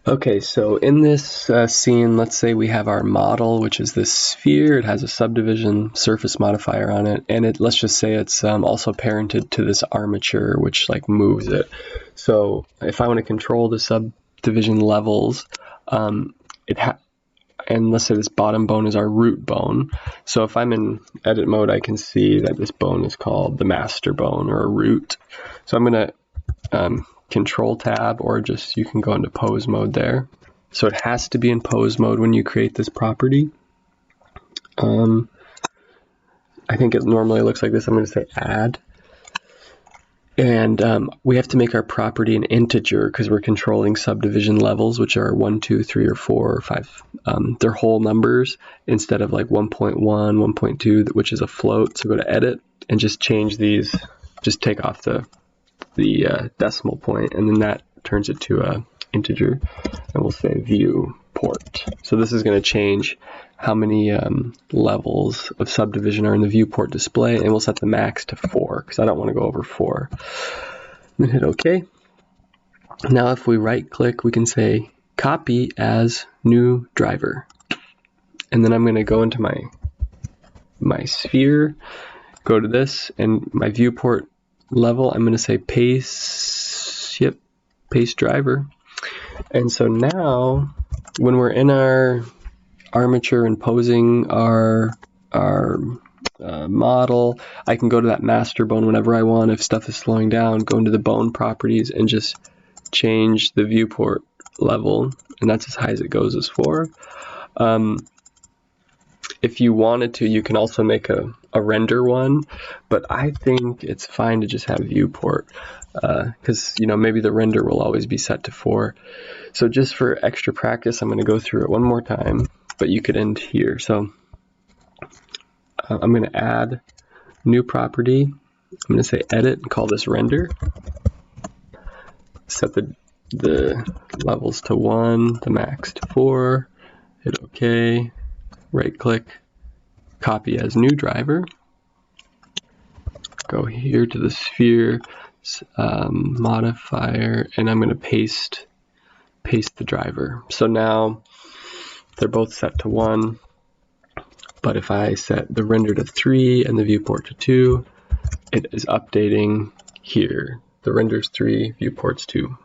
Okay, so in this scene, let's say we have our model, which is this sphere. It has a subdivision surface modifier on it, and let's just say it's also parented to this armature, which like moves it. So if I want to control the subdivision levels, and let's say this bottom bone is our root bone. So if I'm in edit mode, I can see that this bone is called the master bone or a root. So I'm going to Control tab, or just you can go into pose mode there. So it has to be in pose mode when you create this property. I think it normally looks like this. I'm going to say add. And we have to make our property an integer because we're controlling subdivision levels, which are 1, 2, 3, or 4, or 5. They're whole numbers instead of like 1.1, 1.2, which is a float. So go to edit and just change these. Just take off the decimal point, and then that turns it to a integer, and we'll say viewport. So this is going to change how many levels of subdivision are in the viewport display, and we'll set the max to 4 because I don't want to go over 4. Then hit OK. Now if we right click, we can say copy as new driver, and then I'm going to go into my sphere, go to this, and my viewport level, I'm going to say paste driver. And so now when we're in our armature and posing our model, I can go to that master bone whenever I want. If stuff is slowing down, go into the bone properties and just change the viewport level, and that's as high as it goes as 4. If you wanted to, you can also make a render one, but I think it's fine to just have viewport because maybe the render will always be set to 4. So just for extra practice, I'm going to go through it one more time, but you could end here. So I'm going to add new property. I'm going to say edit and call this render. Set the levels to 1, the max to 4. Hit OK. Right click, copy as new driver, go here to the sphere, modifier, and I'm going to paste the driver. So now they're both set to 1, but if I set the render to 3 and the viewport to 2, it is updating here. The render's 3, viewport's 2.